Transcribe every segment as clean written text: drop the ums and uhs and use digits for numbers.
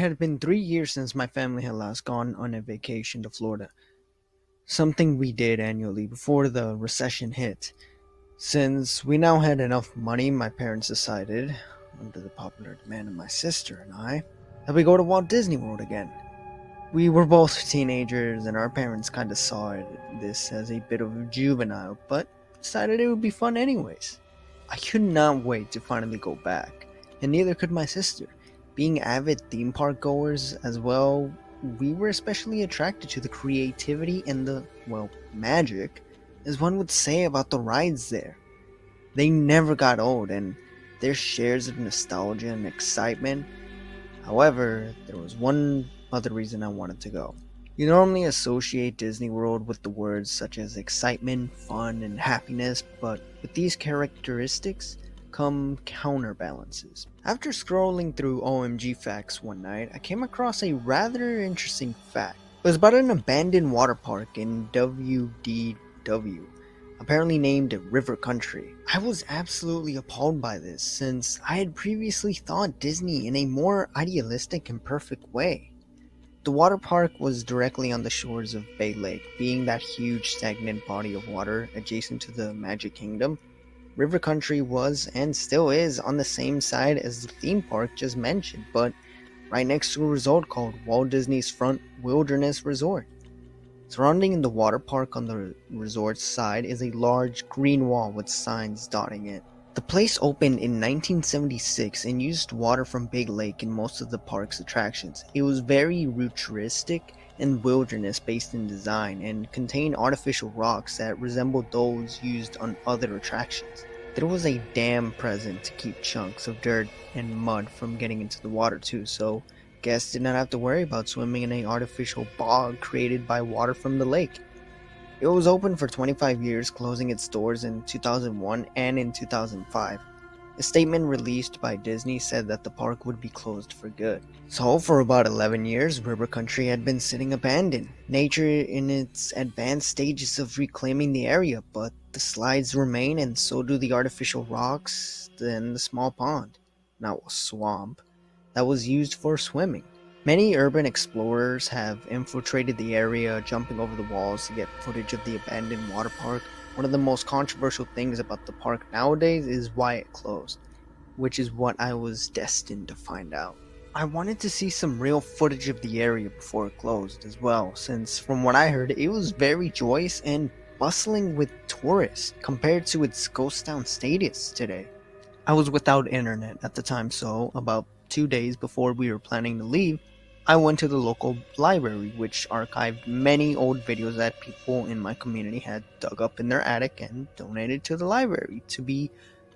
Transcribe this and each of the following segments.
had been 3 years since my family had last gone on a vacation to Florida, something we did annually before the recession hit. Since we now had enough money, my parents decided, under the popular demand of my sister and I, that we go to Walt Disney World again. We were both teenagers, and our parents kind of saw this as a bit of juvenile, but decided it would be fun anyways. I could not wait to finally go back, and neither could my sister. Being avid theme park goers as well, we were especially attracted to the creativity and the, well, magic, as one would say, about the rides there. They never got old, and their shares of nostalgia and excitement. However, there was one other reason I wanted to go. You normally associate Disney World with the words such as excitement, fun, and happiness, but with these characteristics come counterbalances. After scrolling through OMG Facts one night, I came across a rather interesting fact. It was about an abandoned water park in WDW, apparently named River Country. I was absolutely appalled by this, since I had previously thought Disney in a more idealistic and perfect way. The water park was directly on the shores of Bay Lake, being that huge stagnant body of water adjacent to the Magic Kingdom. River Country was, and still is, on the same side as the theme park just mentioned, but right next to a resort called Walt Disney's Front Wilderness Resort. Surrounding the water park on the resort's side is a large green wall with signs dotting it. The place opened in 1976 and used water from Big Lake in most of the park's attractions. It was very ritualistic and wilderness based in design, and contained artificial rocks that resembled those used on other attractions. There was a dam present to keep chunks of dirt and mud from getting into the water too, so guests did not have to worry about swimming in an artificial bog created by water from the lake. It was open for 25 years, closing its doors in 2001 and in 2005. A statement released by Disney said that the park would be closed for good. So, for about 11 years, River Country had been sitting abandoned, nature in its advanced stages of reclaiming the area, but the slides remain, and so do the artificial rocks, and the small pond, now a swamp, that was used for swimming. Many urban explorers have infiltrated the area, jumping over the walls to get footage of the abandoned water park. One of the most controversial things about the park nowadays is why it closed, which is what I was destined to find out. I wanted to see some real footage of the area before it closed as well, since from what I heard, it was very joyous and bustling with tourists compared to its ghost town status today. I was without internet at the time, so about 2 days before we were planning to leave, I went to the local library, which archived many old videos that people in my community had dug up in their attic and donated to the library to be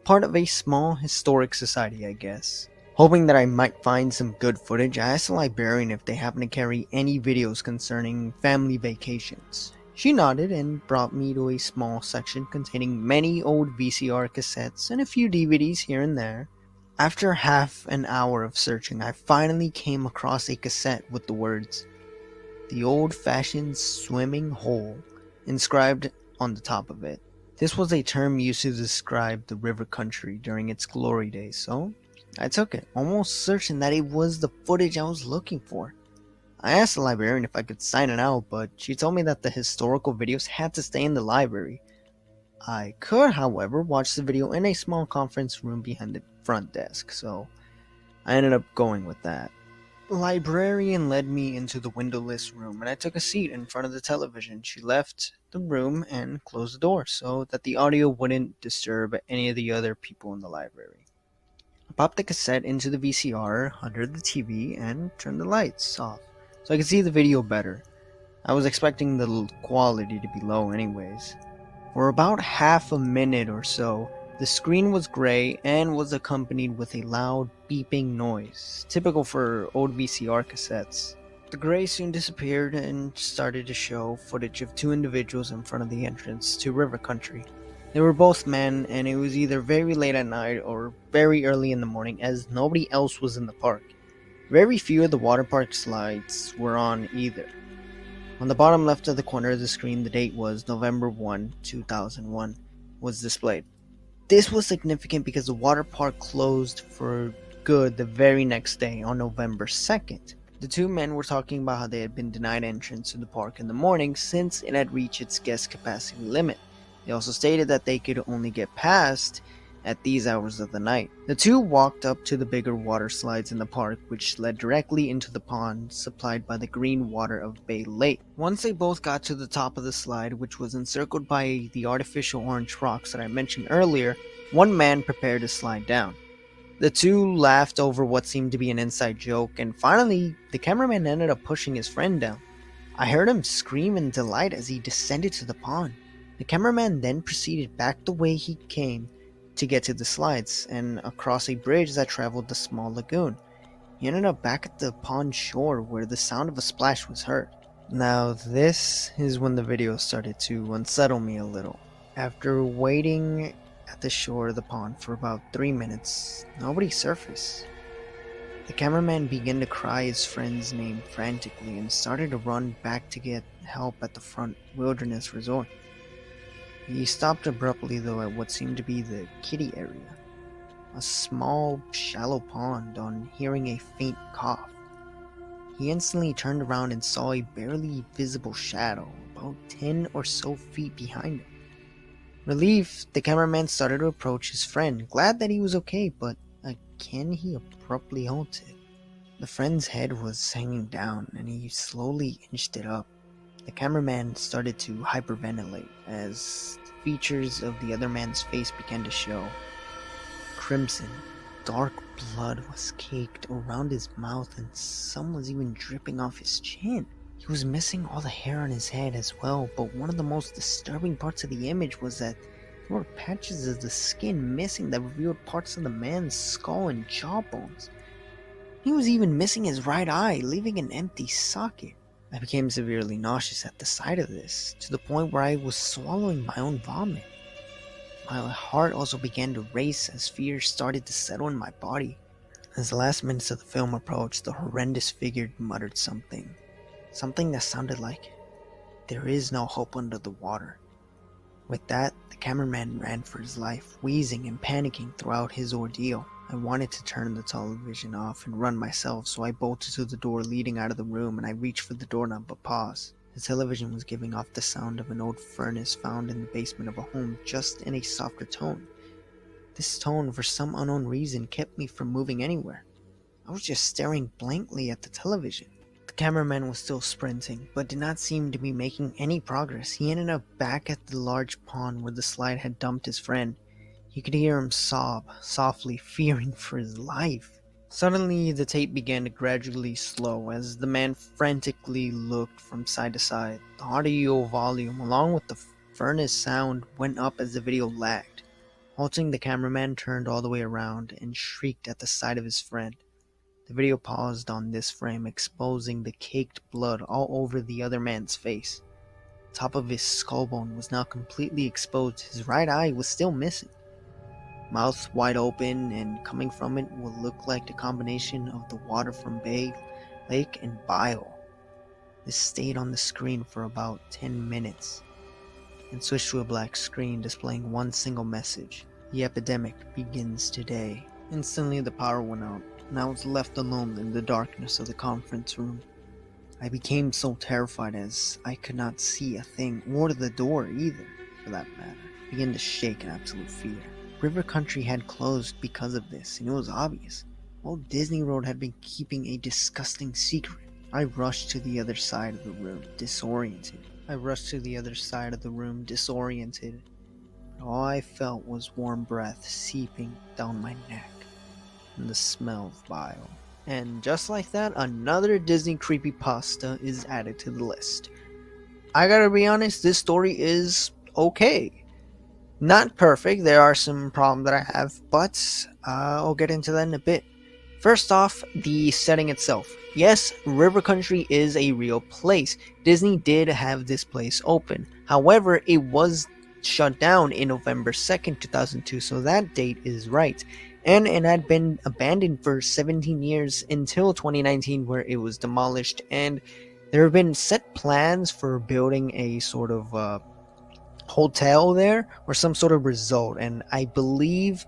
part of a small historic society, I guess. Hoping that I might find some good footage, I asked the librarian if they happen to carry any videos concerning family vacations. She nodded and brought me to a small section containing many old VCR cassettes and a few DVDs here and there. After half an hour of searching, I finally came across a cassette with the words, "The Old-Fashioned Swimming Hole," inscribed on the top of it. This was a term used to describe the river country during its glory days, so I took it, almost certain that it was the footage I was looking for. I asked the librarian if I could sign it out, but she told me that the historical videos had to stay in the library. I could, however, watch the video in a small conference room behind the front desk, so I ended up going with that. The librarian led me into the windowless room, and I took a seat in front of the television. She left the room and closed the door so that the audio wouldn't disturb any of the other people in the library. I popped the cassette into the VCR under the TV and turned the lights off so I could see the video better. I was expecting the quality to be low anyways. For about half a minute or so, the screen was gray and was accompanied with a loud beeping noise, typical for old VCR cassettes. The gray soon disappeared and started to show footage of two individuals in front of the entrance to River Country. They were both men, and it was either very late at night or very early in the morning, as nobody else was in the park. Very few of the water park slides were on either. On the bottom left of the corner of the screen, the date was November 1, 2001, was displayed. This was significant because the water park closed for good the very next day on November 2nd. The two men were talking about how they had been denied entrance to the park in the morning since it had reached its guest capacity limit. They also stated that they could only get past at these hours of the night. The two walked up to the bigger water slides in the park, which led directly into the pond supplied by the green water of Bay Lake. Once they both got to the top of the slide, which was encircled by the artificial orange rocks that I mentioned earlier, one man prepared to slide down. The two laughed over what seemed to be an inside joke, and finally, the cameraman ended up pushing his friend down. I heard him scream in delight as he descended to the pond. The cameraman then proceeded back the way he came to get to the slides and across a bridge that traveled the small lagoon. He ended up back at the pond shore where the sound of a splash was heard. Now this is when the video started to unsettle me a little. After waiting at the shore of the pond for about 3 minutes, nobody surfaced. The cameraman began to cry his friend's name frantically and started to run back to get help at the front wilderness resort. He stopped abruptly though at what seemed to be the kiddie area, a small, shallow pond, on hearing a faint cough. He instantly turned around and saw a barely visible shadow about 10 or so feet behind him. Relieved, the cameraman started to approach his friend, glad that he was okay, but again he abruptly halted. The friend's head was hanging down and he slowly inched it up. The cameraman started to hyperventilate as the features of the other man's face began to show. Crimson, dark blood was caked around his mouth and some was even dripping off his chin. He was missing all the hair on his head as well, but one of the most disturbing parts of the image was that there were patches of the skin missing that revealed parts of the man's skull and jawbones. He was even missing his right eye, leaving an empty socket. I became severely nauseous at the sight of this, to the point where I was swallowing my own vomit. My heart also began to race as fear started to settle in my body. As the last minutes of the film approached, the horrendous figure muttered something that sounded like, "There is no hope under the water." With that, the cameraman ran for his life, wheezing and panicking throughout his ordeal. I wanted to turn the television off and run myself, so I bolted to the door leading out of the room and I reached for the doorknob but paused. The television was giving off the sound of an old furnace found in the basement of a home, just in a softer tone. This tone, for some unknown reason, kept me from moving anywhere. I was just staring blankly at the television. The cameraman was still sprinting, but did not seem to be making any progress. He ended up back at the large pond where the slide had dumped his friend. You could hear him sob, softly, fearing for his life. Suddenly, the tape began to gradually slow as the man frantically looked from side to side. The audio volume, along with the furnace sound, went up as the video lagged. Halting, the cameraman turned all the way around and shrieked at the sight of his friend. The video paused on this frame, exposing the caked blood all over the other man's face. The top of his skull bone was now completely exposed. His right eye was still missing. Mouth wide open, and coming from it would look like the combination of the water from Bay Lake and bile. This stayed on the screen for about 10 minutes, and switched to a black screen displaying one single message: "The epidemic begins today." Instantly the power went out, and I was left alone in the darkness of the conference room. I became so terrified as I could not see a thing, or the door either, for that matter. I began to shake in absolute fear. River Country had closed because of this, and it was obvious. Walt Disney World had been keeping a disgusting secret. I rushed to the other side of the room, disoriented. All I felt was warm breath seeping down my neck, and the smell of bile. And just like that, another Disney creepypasta is added to the list. I gotta be honest, this story is okay. Not perfect, there are some problems that I have, but I'll get into that in a bit. First off, the setting itself. Yes, River Country is a real place. Disney did have this place open. However, it was shut down in November 2nd, 2002, so that date is right. And it had been abandoned for 17 years until 2019, where it was demolished, and there have been set plans for building a sort of hotel there or some sort of resort, and I believe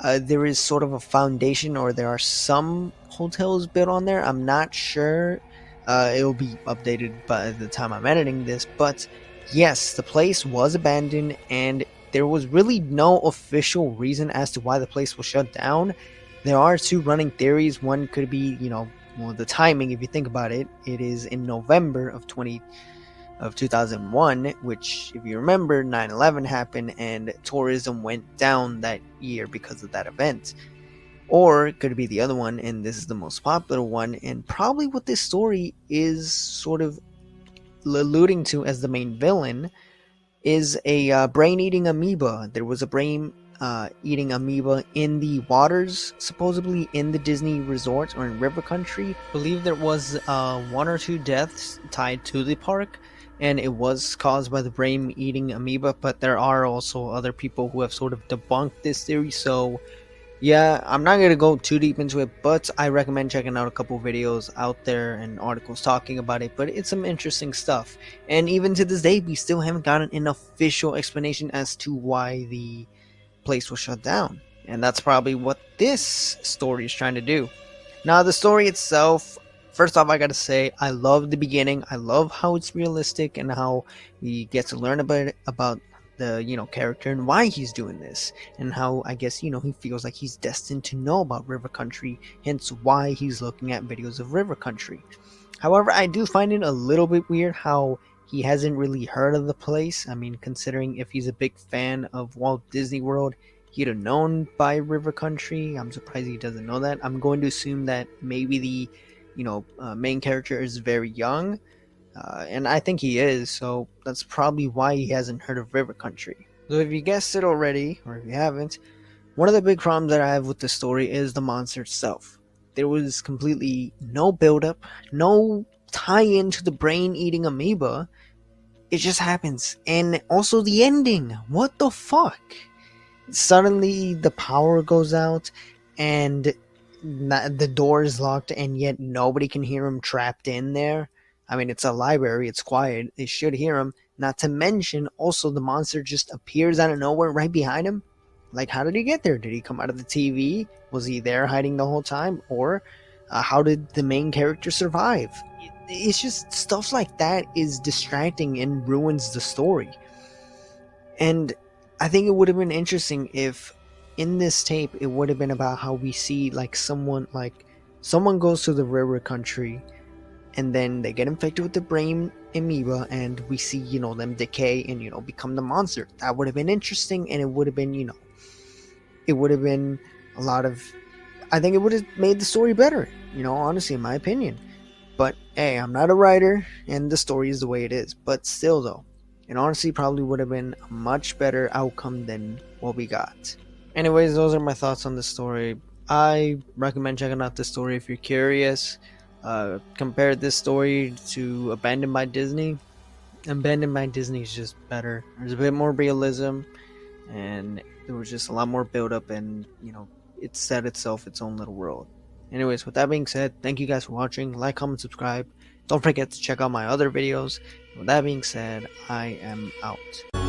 there is sort of a foundation, or there are some hotels built on there. I'm not sure. It will be updated by the time I'm editing this, but yes, the place was abandoned, and there was really no official reason as to why the place was shut down. There are two running theories. One could be, well, the timing. If you think about it, it is in November of 2001, which, if you remember, 9/11 happened and tourism went down that year because of that event. Or it could be the other one, and this is the most popular one, and probably what this story is sort of alluding to as the main villain, is a brain-eating amoeba. There was a brain-eating amoeba in the waters, supposedly in the Disney resort or in River Country. I believe there was one or two deaths tied to the park, and it was caused by the brain-eating amoeba, but there are also other people who have sort of debunked this theory, so yeah, I'm not going to go too deep into it, but I recommend checking out a couple videos out there and articles talking about it, but it's some interesting stuff. And even to this day, we still haven't gotten an official explanation as to why the place was shut down. And that's probably what this story is trying to do. Now, the story itself, first off, I gotta say, I love the beginning. I love how it's realistic and how we get to learn about the character and why he's doing this, and how I guess he feels like he's destined to know about River Country, hence why he's looking at videos of River Country. However, I do find it a little bit weird how he hasn't really heard of the place. I mean, considering if he's a big fan of Walt Disney World, he'd have known by River Country. I'm surprised he doesn't know that. I'm going to assume that maybe the main character is very young, and I think he is, so that's probably why he hasn't heard of River Country. So if you guessed it already, or if you haven't, one of the big problems that I have with the story is the monster itself. There was completely no build-up, no tie-in to the brain-eating amoeba. It just happens. And also the ending. What the fuck? Suddenly the power goes out, and the door is locked, and yet nobody can hear him trapped in there. I mean, it's a library, it's quiet, they should hear him. Not to mention, also, the monster just appears out of nowhere right behind him. Like, how did he get there? Did he come out of the TV? Was he there hiding the whole time? Or how did the main character survive? It's just stuff like that is distracting and ruins the story. And I think it would have been interesting if in this tape it would have been about how we see someone goes to the River Country, and then they get infected with the brain amoeba, and we see them decay and become the monster. That would have been interesting, and it would have been it would have been a lot of, I think it would have made the story better, honestly, in my opinion. But hey, I'm not a writer, and the story is the way it is. But still, though, it honestly probably would have been a much better outcome than what we got. Anyways, those are my thoughts on the story. I recommend checking out this story if you're curious. Compare this story to Abandoned by Disney. Abandoned by Disney is just better. There's a bit more realism, and there was just a lot more build up, and it set itself its own little world. Anyways, with that being said, thank you guys for watching. Like, comment, subscribe. Don't forget to check out my other videos. With that being said, I am out.